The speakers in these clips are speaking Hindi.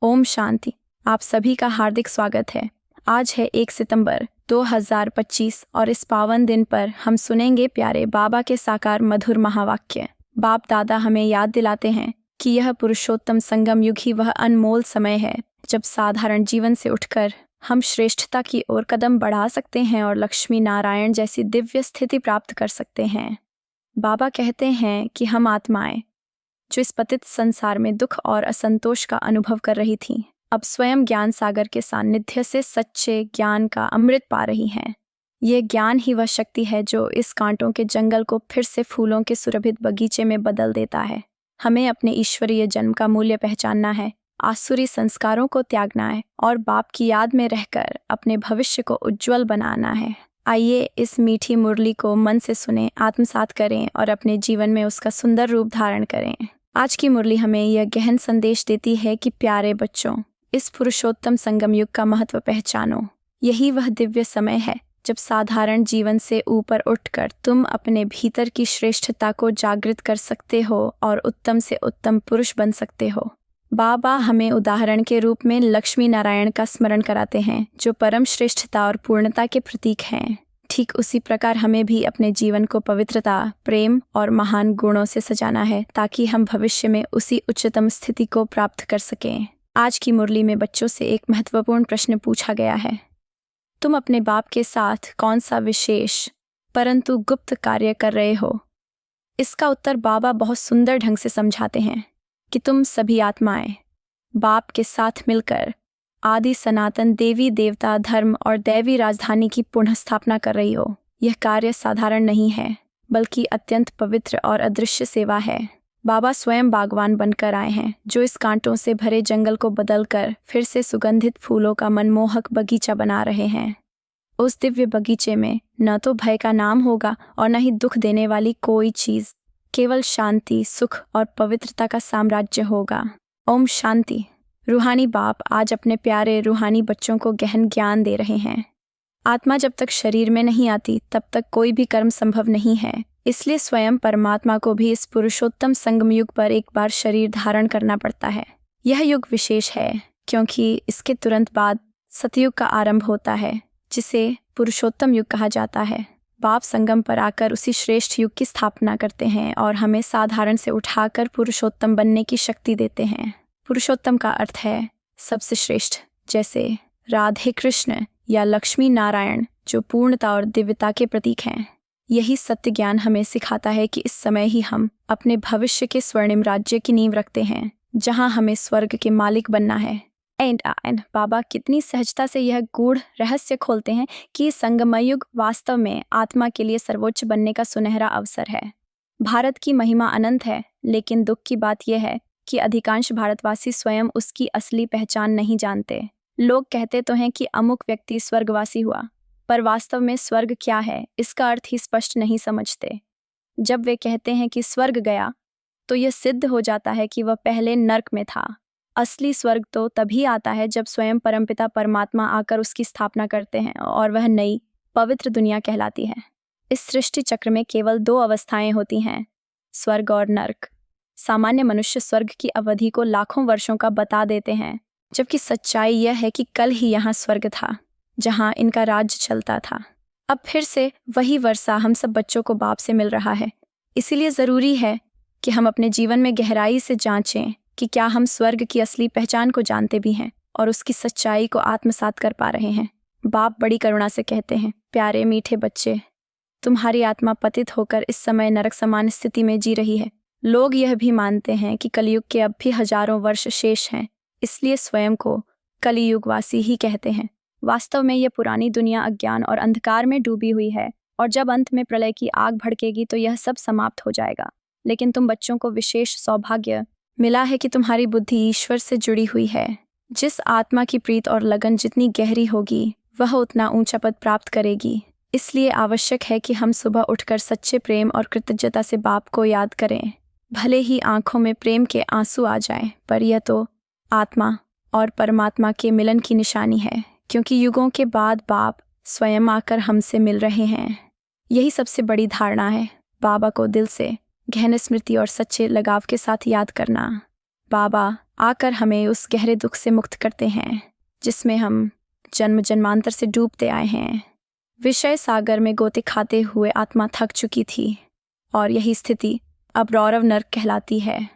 ओम शांति। आप सभी का हार्दिक स्वागत है। आज है 1 सितंबर 2025 और इस पावन दिन पर हम सुनेंगे प्यारे बाबा के साकार मधुर महावाक्य। बाप दादा हमें याद दिलाते हैं कि यह पुरुषोत्तम संगम युग ही वह अनमोल समय है जब साधारण जीवन से उठकर हम श्रेष्ठता की ओर कदम बढ़ा सकते हैं और लक्ष्मी नारायण जैसी दिव्य स्थिति प्राप्त कर सकते हैं। बाबा कहते हैं कि हम आत्माएं जो इस पतित संसार में दुख और असंतोष का अनुभव कर रही थीं, अब स्वयं ज्ञान सागर के सानिध्य से सच्चे ज्ञान का अमृत पा रही हैं। यह ज्ञान ही वह शक्ति है जो इस कांटों के जंगल को फिर से फूलों के सुरभित बगीचे में बदल देता है। हमें अपने ईश्वरीय जन्म का मूल्य पहचानना है, आसुरी संस्कारों को त्यागना है और बाप की याद में रहकर अपने भविष्य को उज्जवल बनाना है। आइए इस मीठी मुरली को मन से सुने, आत्मसात करें और अपने जीवन में उसका सुंदर रूप धारण करें। आज की मुरली हमें यह गहन संदेश देती है कि प्यारे बच्चों, इस पुरुषोत्तम संगम युग का महत्व पहचानो। यही वह दिव्य समय है जब साधारण जीवन से ऊपर उठकर तुम अपने भीतर की श्रेष्ठता को जागृत कर सकते हो और उत्तम से उत्तम पुरुष बन सकते हो। बाबा हमें उदाहरण के रूप में लक्ष्मी नारायण का स्मरण कराते हैं जो परम श्रेष्ठता और पूर्णता के प्रतीक हैं। ठीक उसी प्रकार हमें भी अपने जीवन को पवित्रता, प्रेम और महान गुणों से सजाना है ताकि हम भविष्य में उसी उच्चतम स्थिति को प्राप्त कर सकें। आज की मुरली में बच्चों से एक महत्वपूर्ण प्रश्न पूछा गया है। तुम अपने बाप के साथ कौन सा विशेष परंतु गुप्त कार्य कर रहे हो? इसका उत्तर बाबा बहुत सुंदर ढंग से समझाते हैं कि तुम सभी आत्माएं बाप के साथ मिलकर आदि सनातन देवी देवता धर्म और दैवी राजधानी की पुनः स्थापना कर रही हो। यह कार्य साधारण नहीं है बल्कि अत्यंत पवित्र और अदृश्य सेवा है। बाबा स्वयं बागवान बनकर आए हैं जो इस कांटों से भरे जंगल को बदलकर फिर से सुगंधित फूलों का मनमोहक बगीचा बना रहे हैं। उस दिव्य बगीचे में न तो भय का नाम होगा और न ही दुख देने वाली कोई चीज, केवल शांति, सुख और पवित्रता का साम्राज्य होगा। ओम शांति। रूहानी बाप आज अपने प्यारे रूहानी बच्चों को गहन ज्ञान दे रहे हैं। आत्मा जब तक शरीर में नहीं आती तब तक कोई भी कर्म संभव नहीं है। इसलिए स्वयं परमात्मा को भी इस पुरुषोत्तम संगम युग पर एक बार शरीर धारण करना पड़ता है। यह युग विशेष है क्योंकि इसके तुरंत बाद सतयुग का आरंभ होता है जिसे पुरुषोत्तम युग कहा जाता है। बाप संगम पर आकर उसी श्रेष्ठ युग की स्थापना करते हैं और हमें साधारण से उठाकर पुरुषोत्तम बनने की शक्ति देते हैं। पुरुषोत्तम का अर्थ है सबसे श्रेष्ठ, जैसे राधे कृष्ण या लक्ष्मी नारायण जो पूर्णता और दिव्यता के प्रतीक हैं। यही सत्य ज्ञान हमें सिखाता है कि इस समय ही हम अपने भविष्य के स्वर्णिम राज्य की नींव रखते हैं जहां हमें स्वर्ग के मालिक बनना है। एंड बाबा कितनी सहजता से यह गूढ़ रहस्य खोलते हैं कि संगमय युग वास्तव में आत्मा के लिए सर्वोच्च बनने का सुनहरा अवसर है। भारत की महिमा अनंत है, लेकिन दुख की बात यह है कि अधिकांश भारतवासी स्वयं उसकी असली पहचान नहीं जानते। लोग कहते तो हैं कि अमुक व्यक्ति स्वर्गवासी हुआ, पर वास्तव में स्वर्ग क्या है इसका अर्थ ही स्पष्ट नहीं समझते। जब वे कहते हैं कि स्वर्ग गया तो यह सिद्ध हो जाता है कि वह पहले नर्क में था। असली स्वर्ग तो तभी आता है जब स्वयं परमपिता परमात्मा आकर उसकी स्थापना करते हैं और वह नई पवित्र दुनिया कहलाती है। इस सृष्टि चक्र में केवल 2 अवस्थाएं होती हैं, स्वर्ग और नर्क। सामान्य मनुष्य स्वर्ग की अवधि को लाखों वर्षों का बता देते हैं, जबकि सच्चाई यह है कि कल ही यहाँ स्वर्ग था जहाँ इनका राज्य चलता था। अब फिर से वही वर्षा हम सब बच्चों को बाप से मिल रहा है। इसीलिए ज़रूरी है कि हम अपने जीवन में गहराई से जांचें कि क्या हम स्वर्ग की असली पहचान को जानते भी हैं और उसकी सच्चाई को आत्मसात कर पा रहे हैं। बाप बड़ी करुणा से कहते हैं, प्यारे मीठे बच्चे, तुम्हारी आत्मा पतित होकर इस समय नरक समान स्थिति में जी रही है। लोग यह भी मानते हैं कि कलयुग के अब भी हजारों वर्ष शेष हैं, इसलिए स्वयं को कलियुगवासी ही कहते हैं। वास्तव में यह पुरानी दुनिया अज्ञान और अंधकार में डूबी हुई है और जब अंत में प्रलय की आग भड़केगी तो यह सब समाप्त हो जाएगा। लेकिन तुम बच्चों को विशेष सौभाग्य मिला है कि तुम्हारी बुद्धि ईश्वर से जुड़ी हुई है। जिस आत्मा की प्रीत और लगन जितनी गहरी होगी वह उतना ऊंचा पद प्राप्त करेगी। इसलिए आवश्यक है कि हम सुबह उठकर सच्चे प्रेम और कृतज्ञता से बाप को याद करें। भले ही आंखों में प्रेम के आंसू आ जाएं, पर यह तो आत्मा और परमात्मा के मिलन की निशानी है, क्योंकि युगों के बाद बाप स्वयं आकर हमसे मिल रहे हैं। यही सबसे बड़ी धारणा है, बाबा को दिल से गहन स्मृति और सच्चे लगाव के साथ याद करना। बाबा आकर हमें उस गहरे दुख से मुक्त करते हैं जिसमें हम जन्म जन्मांतर से डूबते आए हैं। विषय सागर में गोते खाते हुए आत्मा थक चुकी थी और यही स्थिति अब रौरव नर्क कहलाती है।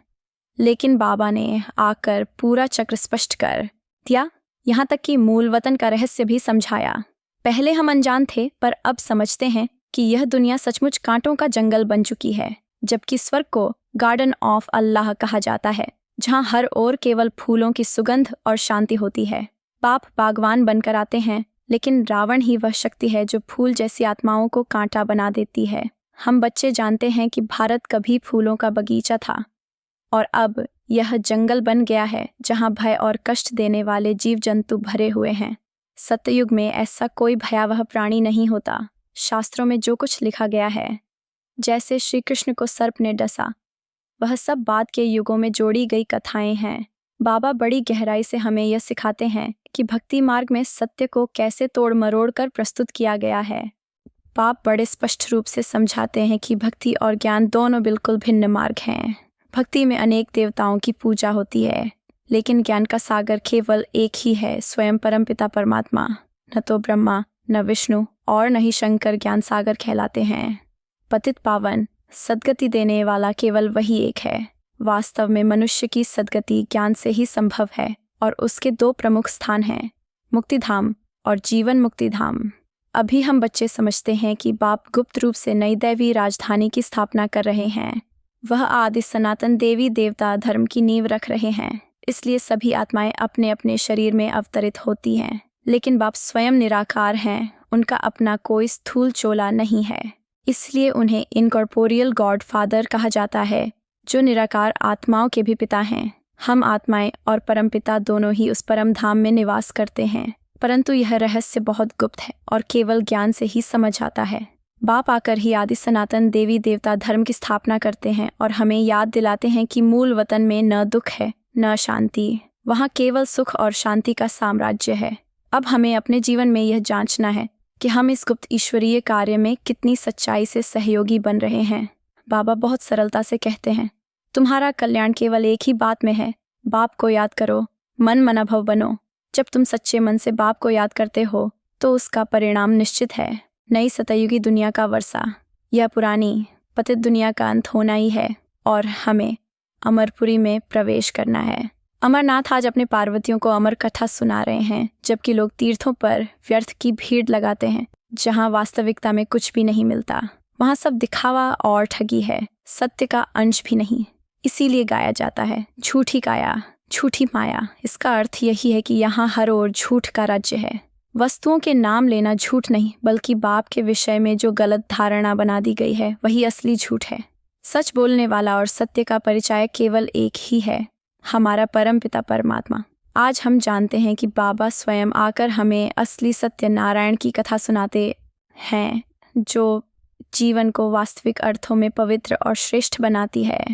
लेकिन बाबा ने आकर पूरा चक्र स्पष्ट कर दिया, यहाँ तक कि मूल वतन का रहस्य भी समझाया। पहले हम अनजान थे, पर अब समझते हैं कि यह दुनिया सचमुच कांटों का जंगल बन चुकी है, जबकि स्वर्ग को गार्डन ऑफ अल्लाह कहा जाता है, जहाँ हर ओर केवल फूलों की सुगंध और शांति होती है। बाप बागवान बनकर आते हैं, लेकिन रावण ही वह शक्ति है जो फूल जैसी आत्माओं को कांटा बना देती है। हम बच्चे जानते हैं कि भारत कभी फूलों का बगीचा था और अब यह जंगल बन गया है जहां भय और कष्ट देने वाले जीव जंतु भरे हुए हैं। सत्ययुग में ऐसा कोई भयावह प्राणी नहीं होता। शास्त्रों में जो कुछ लिखा गया है, जैसे श्री कृष्ण को सर्प ने डसा, वह सब बाद के युगों में जोड़ी गई कथाएं हैं। बाबा बड़ी गहराई से हमें यह सिखाते हैं कि भक्ति मार्ग में सत्य को कैसे तोड़ मरोड़ कर प्रस्तुत किया गया है। बाप बड़े स्पष्ट रूप से समझाते हैं कि भक्ति और ज्ञान दोनों बिल्कुल भिन्न मार्ग हैं। भक्ति में अनेक देवताओं की पूजा होती है, लेकिन ज्ञान का सागर केवल एक ही है, स्वयं परमपिता परमात्मा। न तो ब्रह्मा, न विष्णु और न ही शंकर ज्ञान सागर कहलाते हैं। पतित पावन सद्गति देने वाला केवल वही एक है। वास्तव में मनुष्य की सद्गति ज्ञान से ही संभव है और उसके दो प्रमुख स्थान हैं, मुक्तिधाम और जीवन मुक्तिधाम। अभी हम बच्चे समझते हैं कि बाप गुप्त रूप से नई दैवी राजधानी की स्थापना कर रहे हैं। वह आदि सनातन देवी देवता धर्म की नींव रख रहे हैं। इसलिए सभी आत्माएं अपने अपने शरीर में अवतरित होती हैं, लेकिन बाप स्वयं निराकार हैं। उनका अपना कोई स्थूल चोला नहीं है, इसलिए उन्हें इनकॉर्पोरियल गॉड फादर कहा जाता है, जो निराकार आत्माओं के भी पिता हैं। हम आत्माएं और परमपिता दोनों ही उस परम धाम में निवास करते हैं, परंतु यह रहस्य बहुत गुप्त है और केवल ज्ञान से ही समझ आता है। बाप आकर ही आदि सनातन देवी देवता धर्म की स्थापना करते हैं और हमें याद दिलाते हैं कि मूल वतन में न दुख है न शांति, वहाँ केवल सुख और शांति का साम्राज्य है। अब हमें अपने जीवन में यह जांचना है कि हम इस गुप्त ईश्वरीय कार्य में कितनी सच्चाई से सहयोगी बन रहे हैं। बाबा बहुत सरलता से कहते हैं, तुम्हारा कल्याण केवल एक ही बात में है, बाप को याद करो, मन मनाभव बनो। जब तुम सच्चे मन से बाप को याद करते हो तो उसका परिणाम निश्चित है, नई सतयुगी दुनिया का वर्षा। यह पुरानी पतित दुनिया का अंत होना ही है और हमें अमरपुरी में प्रवेश करना है। अमरनाथ आज अपने पार्वतियों को अमर कथा सुना रहे हैं, जबकि लोग तीर्थों पर व्यर्थ की भीड़ लगाते हैं, जहां वास्तविकता में कुछ भी नहीं मिलता। वहां सब दिखावा और ठगी है, सत्य का अंश भी नहीं। इसीलिए गाया जाता है, झूठी काया झूठी माया। इसका अर्थ यही है कि यहाँ हर ओर झूठ का राज्य है। वस्तुओं के नाम लेना झूठ नहीं, बल्कि बाप के विषय में जो गलत धारणा बना दी गई है वही असली झूठ है। सच बोलने वाला और सत्य का परिचय केवल एक ही है, हमारा परम पिता परमात्मा। आज हम जानते हैं कि बाबा स्वयं आकर हमें असली सत्य नारायण की कथा सुनाते हैं, जो जीवन को वास्तविक अर्थों में पवित्र और श्रेष्ठ बनाती है।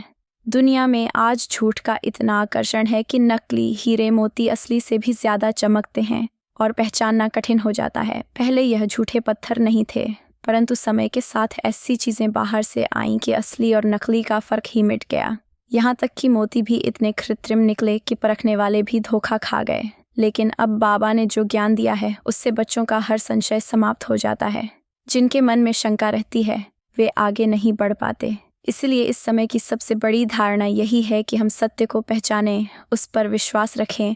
दुनिया में आज झूठ का इतना आकर्षण है कि नकली हीरे मोती असली से भी ज्यादा चमकते हैं और पहचानना कठिन हो जाता है। पहले यह झूठे पत्थर नहीं थे, परंतु समय के साथ ऐसी चीजें बाहर से आईं कि असली और नकली का फर्क ही मिट गया। यहाँ तक कि मोती भी इतने कृत्रिम निकले कि परखने वाले भी धोखा खा गए। लेकिन अब बाबा ने जो ज्ञान दिया है उससे बच्चों का हर संशय समाप्त हो जाता है। जिनके मन में शंका रहती है वे आगे नहीं बढ़ पाते। इसलिए इस समय की सबसे बड़ी धारणा यही है कि हम सत्य को पहचानें, उस पर विश्वास रखें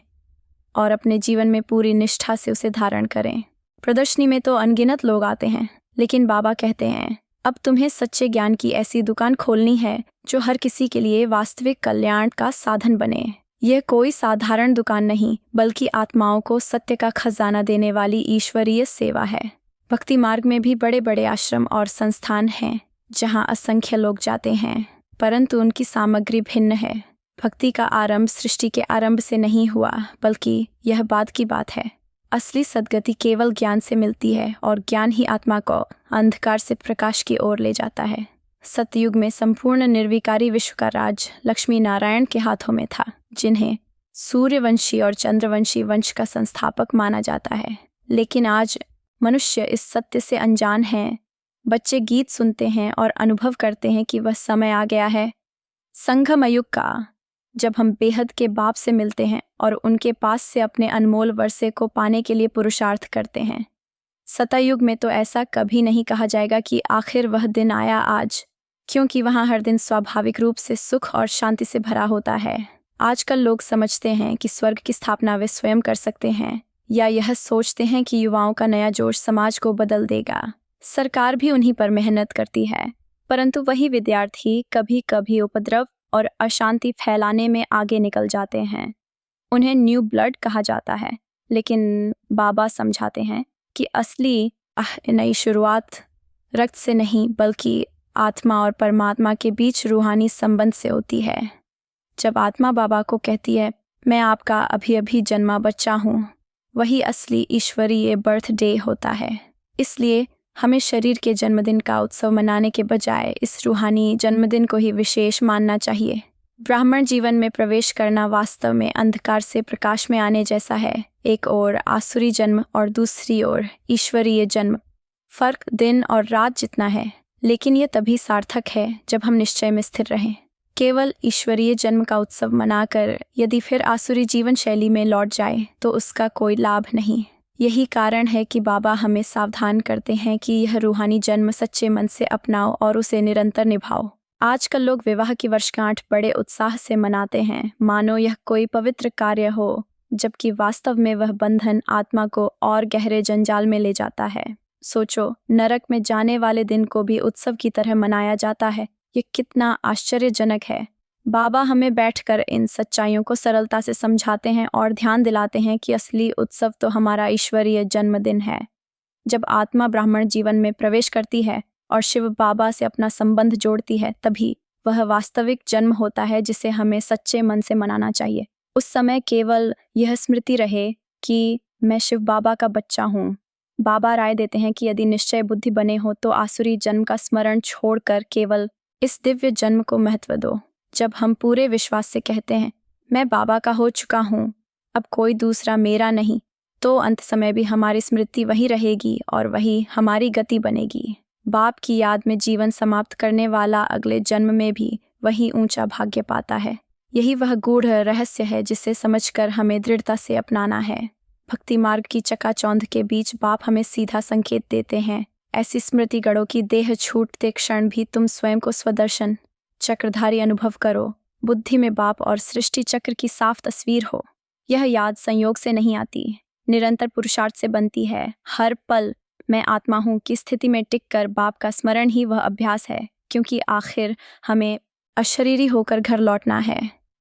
और अपने जीवन में पूरी निष्ठा से उसे धारण करें। प्रदर्शनी में तो अनगिनत लोग आते हैं, लेकिन बाबा कहते हैं अब तुम्हें सच्चे ज्ञान की ऐसी दुकान खोलनी है जो हर किसी के लिए वास्तविक कल्याण का साधन बने। यह कोई साधारण दुकान नहीं, बल्कि आत्माओं को सत्य का खजाना देने वाली ईश्वरीय सेवा है। भक्ति मार्ग में भी बड़े बड़े आश्रम और संस्थान हैं जहां असंख्य लोग जाते हैं, परंतु उनकी सामग्री भिन्न है। भक्ति का आरंभ सृष्टि के आरंभ से नहीं हुआ, बल्कि यह बाद की बात है। असली सद्गति केवल ज्ञान से मिलती है और ज्ञान ही आत्मा को अंधकार से प्रकाश की ओर ले जाता है। सतयुग में संपूर्ण निर्विकारी विश्व का राज लक्ष्मी नारायण के हाथों में था, जिन्हें सूर्यवंशी और चंद्रवंशी वंश का संस्थापक माना जाता है। लेकिन आज मनुष्य इस सत्य से अनजान है। बच्चे गीत सुनते हैं और अनुभव करते हैं कि वह समय आ गया है संगम युग का, जब हम बेहद के बाप से मिलते हैं और उनके पास से अपने अनमोल वर्षे को पाने के लिए पुरुषार्थ करते हैं। सतयुग में तो ऐसा कभी नहीं कहा जाएगा कि आखिर वह दिन आया आज, क्योंकि वहाँ हर दिन स्वाभाविक रूप से सुख और शांति से भरा होता है। आजकल लोग समझते हैं कि स्वर्ग की स्थापना वे स्वयं कर सकते हैं, या यह सोचते हैं कि युवाओं का नया जोश समाज को बदल देगा। सरकार भी उन्हीं पर मेहनत करती है, परंतु वही विद्यार्थी कभी कभी उपद्रव और अशांति फैलाने में आगे निकल जाते हैं। उन्हें न्यू ब्लड कहा जाता है, लेकिन बाबा समझाते हैं कि असली नई शुरुआत रक्त से नहीं बल्कि आत्मा और परमात्मा के बीच रूहानी संबंध से होती है। जब आत्मा बाबा को कहती है, मैं आपका अभी अभी जन्मा बच्चा हूँ, वही असली ईश्वरीय बर्थडे होता है। इसलिए हमें शरीर के जन्मदिन का उत्सव मनाने के बजाय इस रूहानी जन्मदिन को ही विशेष मानना चाहिए। ब्राह्मण जीवन में प्रवेश करना वास्तव में अंधकार से प्रकाश में आने जैसा है। एक ओर आसुरी जन्म और दूसरी ओर ईश्वरीय जन्म। फर्क दिन और रात जितना है, लेकिन ये तभी सार्थक है जब हम निश्चय में स्थिर रहें। केवल ईश्वरीय जन्म का उत्सव मनाकर यदि फिर आसुरी जीवन शैली में लौट जाए तो उसका कोई लाभ नहीं। यही कारण है कि बाबा हमें सावधान करते हैं कि यह रूहानी जन्म सच्चे मन से अपनाओ और उसे निरंतर निभाओ। आजकल लोग विवाह की वर्षगांठ बड़े उत्साह से मनाते हैं, मानो यह कोई पवित्र कार्य हो, जबकि वास्तव में वह बंधन आत्मा को और गहरे जंजाल में ले जाता है। सोचो, नरक में जाने वाले दिन को भी उत्सव की तरह मनाया जाता है। ये कितना आश्चर्यजनक है। बाबा हमें बैठकर इन सच्चाइयों को सरलता से समझाते हैं और ध्यान दिलाते हैं कि असली उत्सव तो हमारा ईश्वरीय जन्मदिन है। जब आत्मा ब्राह्मण जीवन में प्रवेश करती है और शिव बाबा से अपना संबंध जोड़ती है, तभी वह वास्तविक जन्म होता है जिसे हमें सच्चे मन से मनाना चाहिए। उस समय केवल यह स्मृति रहे कि मैं शिव बाबा का बच्चा हूँ। बाबा राय देते हैं कि यदि निश्चय बुद्धि बने हो तो आसुरी जन्म का स्मरण छोड़कर केवल इस दिव्य जन्म को महत्व दो। जब हम पूरे विश्वास से कहते हैं, मैं बाबा का हो चुका हूँ, अब कोई दूसरा मेरा नहीं, तो अंत समय भी हमारी स्मृति वही रहेगी और वही हमारी गति बनेगी। बाप की याद में जीवन समाप्त करने वाला अगले जन्म में भी वही ऊंचा भाग्य पाता है। यही वह गूढ़ रहस्य है जिसे समझकर हमें दृढ़ता से अपनाना है। भक्ति मार्ग की चकाचौंध के बीच बाप हमें सीधा संकेत देते हैं। ऐसी स्मृति गढ़ों की देह छूटते क्षण भी तुम स्वयं को स्वदर्शन चक्रधारी अनुभव करो। बुद्धि में बाप और सृष्टि चक्र की साफ तस्वीर हो। यह याद संयोग से नहीं आती, निरंतर पुरुषार्थ से बनती है। हर पल मैं आत्मा हूँ की स्थिति में टिककर बाप का स्मरण ही वह अभ्यास है, क्योंकि आखिर हमें अशरीरी होकर घर लौटना है।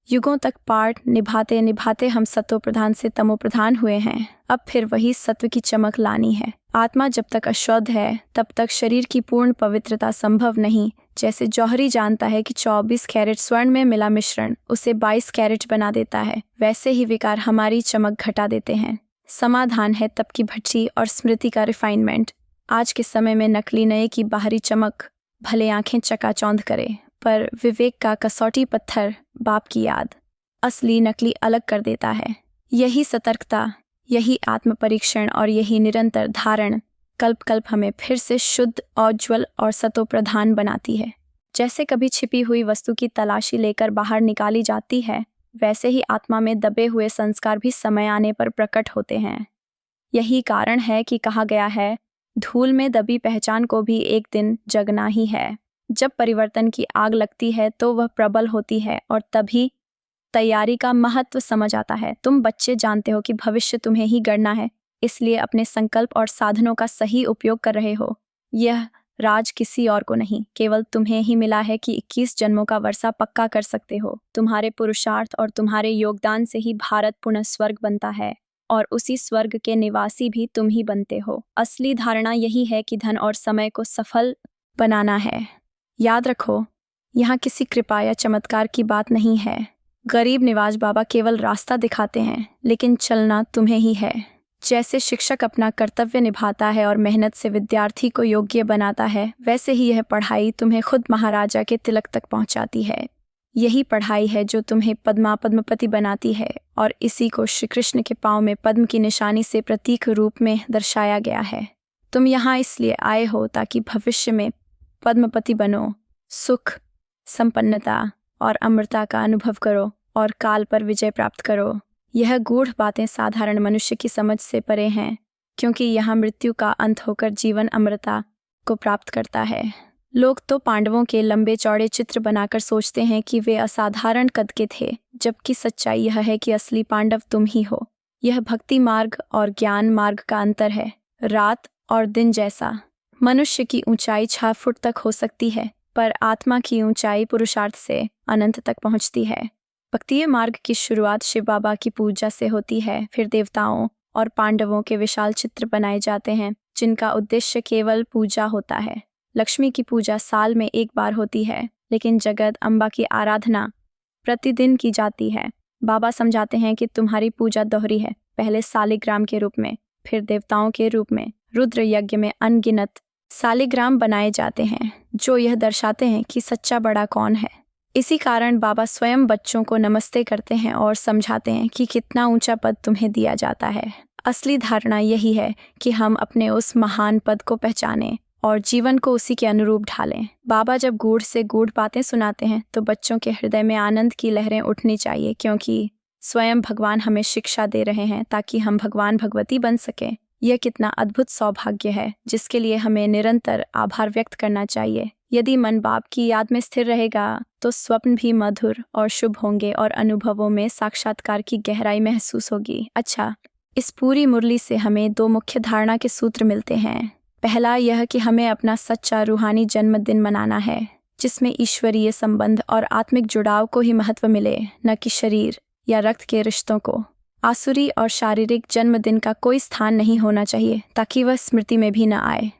युगों तक पाठ निभाते निभाते हम सत्व प्रधान से तमो प्रधान हुए हैं। अब फिर वही सत्व की चमक लानी है। आत्मा जब तक अशुद्ध है तब तक शरीर की पूर्ण पवित्रता संभव नहीं। जैसे जौहरी जानता है कि 24 कैरेट स्वर्ण में मिला मिश्रण उसे 22 कैरेट बना देता है, वैसे ही विकार हमारी चमक घटा देते हैं। समाधान है तप की भट्टी और स्मृति का रिफाइनमेंट। आज के समय में नकली नए की बाहरी चमक भले आंखें चकाचौंध करे, पर विवेक का कसौटी पत्थर बाप की याद असली नकली अलग कर देता है। यही सतर्कता, यही आत्म परीक्षण और यही निरंतर धारण कल्प कल्प हमें फिर से शुद्ध, उज्ज्वल और सतो प्रधान बनाती है। जैसे कभी छिपी हुई वस्तु की तलाशी लेकर बाहर निकाली जाती है, वैसे ही आत्मा में दबे हुए संस्कार भी समय आने पर प्रकट होते हैं। यही कारण है कि कहा गया है, धूल में दबी पहचान को भी एक दिन जगना ही है। जब परिवर्तन की आग लगती है तो वह प्रबल होती है और तभी तैयारी का महत्व समझ आता है। तुम बच्चे जानते हो कि भविष्य तुम्हें ही गढ़ना है, इसलिए अपने संकल्प और साधनों का सही उपयोग कर रहे हो। यह राज किसी और को नहीं, केवल तुम्हें ही मिला है कि 21 जन्मों का वर्षा पक्का कर सकते हो। तुम्हारे पुरुषार्थ और तुम्हारे योगदान से ही भारत पुनः स्वर्ग बनता है और उसी स्वर्ग के निवासी भी तुम ही बनते हो। असली धारणा यही है कि धन और समय को सफल बनाना है। याद रखो, यहाँ किसी कृपा या चमत्कार की बात नहीं है। गरीब निवाज बाबा केवल रास्ता दिखाते हैं, लेकिन चलना तुम्हें ही है। जैसे शिक्षक अपना कर्तव्य निभाता है और मेहनत से विद्यार्थी को योग्य बनाता है, वैसे ही यह पढ़ाई तुम्हें खुद महाराजा के तिलक तक पहुंचाती है। यही पढ़ाई है जो तुम्हें पद्मपति बनाती है और इसी को श्री कृष्ण के पाँव में पद्म की निशानी से प्रतीक रूप में दर्शाया गया है। तुम यहाँ इसलिए आए हो ताकि भविष्य में पद्मपति बनो, सुख, संपन्नता और अमरता का अनुभव करो। और काल पर विजय प्राप्त करो। यह गूढ़ बातें साधारण मनुष्य की समझ से परे हैं, क्योंकि यहाँ मृत्यु का अंत होकर जीवन अमरता को प्राप्त करता है। लोग तो पांडवों के लंबे चौड़े चित्र बनाकर सोचते हैं कि वे असाधारण कद के थे, जबकि सच्चाई यह है कि असली पांडव तुम ही हो। यह भक्ति मार्ग और ज्ञान मार्ग का अंतर है, रात और दिन जैसा। मनुष्य की ऊंचाई 6 फुट तक हो सकती है, पर आत्मा की ऊंचाई पुरुषार्थ से अनंत तक पहुंचती है। भक्तिय मार्ग की शुरुआत शिव बाबा की पूजा से होती है, फिर देवताओं और पांडवों के विशाल चित्र बनाए जाते हैं, जिनका उद्देश्य केवल पूजा होता है। लक्ष्मी की पूजा साल में एक बार होती है, लेकिन जगत अम्बा की आराधना प्रतिदिन की जाती है। बाबा समझाते हैं कि तुम्हारी पूजा दोहरी है, पहले सालिग्राम के रूप में, फिर देवताओं के रूप में। रुद्र यज्ञ में अनगिनत सालिग्राम बनाए जाते हैं, जो यह दर्शाते हैं कि सच्चा बड़ा कौन है। इसी कारण बाबा स्वयं बच्चों को नमस्ते करते हैं और समझाते हैं कि कितना ऊंचा पद तुम्हें दिया जाता है। असली धारणा यही है कि हम अपने उस महान पद को पहचानें और जीवन को उसी के अनुरूप ढालें। बाबा जब गूढ़ से गूढ़ बातें सुनाते हैं तो बच्चों के हृदय में आनंद की लहरें उठनी चाहिए, क्योंकि स्वयं भगवान हमें शिक्षा दे रहे हैं ताकि हम भगवान भगवती बन सकें। यह कितना अद्भुत सौभाग्य है, जिसके लिए हमें निरंतर आभार व्यक्त करना चाहिए। यदि मन बाप की याद में स्थिर रहेगा तो स्वप्न भी मधुर और शुभ होंगे और अनुभवों में साक्षात्कार की गहराई महसूस होगी। अच्छा, इस पूरी मुरली से हमें 2 मुख्य धारणा के सूत्र मिलते हैं। पहला यह कि हमें अपना सच्चा रूहानी जन्मदिन मनाना है, जिसमें ईश्वरीय संबंध और आत्मिक जुड़ाव को ही महत्व मिले, न कि शरीर या रक्त के रिश्तों को। आसुरी और शारीरिक जन्मदिन का कोई स्थान नहीं होना चाहिए, ताकि वह स्मृति में भी न आए।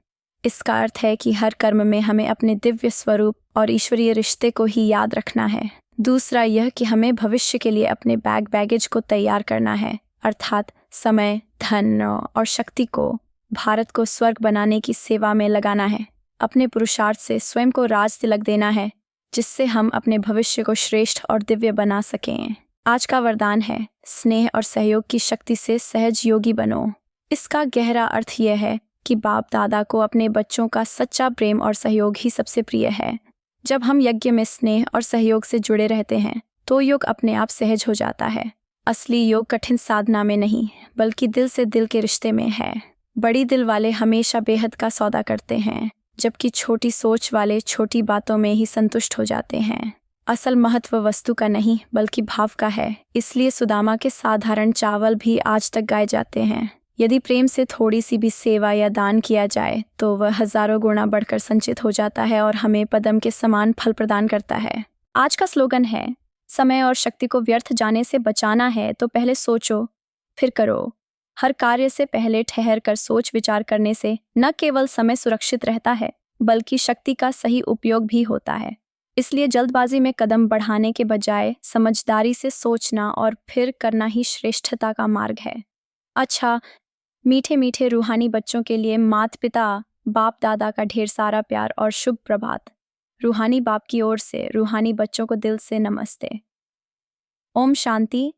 इसका अर्थ है कि हर कर्म में हमें अपने दिव्य स्वरूप और ईश्वरीय रिश्ते को ही याद रखना है। दूसरा यह कि हमें भविष्य के लिए अपने बैगेज को तैयार करना है, अर्थात समय, धन और शक्ति को भारत को स्वर्ग बनाने की सेवा में लगाना है। अपने पुरुषार्थ से स्वयं को राज तिलक देना है, जिससे हम अपने भविष्य को श्रेष्ठ और दिव्य बना सकें। आज का वरदान है, स्नेह और सहयोग की शक्ति से सहज योगी बनो। इसका गहरा अर्थ यह है कि बाप दादा को अपने बच्चों का सच्चा प्रेम और सहयोग ही सबसे प्रिय है। जब हम यज्ञ में स्नेह और सहयोग से जुड़े रहते हैं तो योग अपने आप सहज हो जाता है। असली योग कठिन साधना में नहीं, बल्कि दिल से दिल के रिश्ते में है। बड़ी दिल वाले हमेशा बेहद का सौदा करते हैं, जबकि छोटी सोच वाले छोटी बातों में ही संतुष्ट हो जाते हैं। असल महत्व वस्तु का नहीं, बल्कि भाव का है। इसलिए सुदामा के साधारण चावल भी आज तक गाए जाते हैं। यदि प्रेम से थोड़ी सी भी सेवा या दान किया जाए तो वह हजारों गुना बढ़कर संचित हो जाता है और हमें पद्म के समान फल प्रदान करता है। आज का स्लोगन है, समय और शक्ति को व्यर्थ जाने से बचाना है तो पहले सोचो फिर करो। हर कार्य से पहले ठहर कर सोच विचार करने से न केवल समय सुरक्षित रहता है, बल्कि शक्ति का सही उपयोग भी होता है। इसलिए जल्दबाजी में कदम बढ़ाने के बजाय समझदारी से सोचना और फिर करना ही श्रेष्ठता का मार्ग है। अच्छा, मीठे मीठे रूहानी बच्चों के लिए माता पिता बाप दादा का ढेर सारा प्यार और शुभ प्रभात। रूहानी बाप की ओर से रूहानी बच्चों को दिल से नमस्ते। ओम शांति।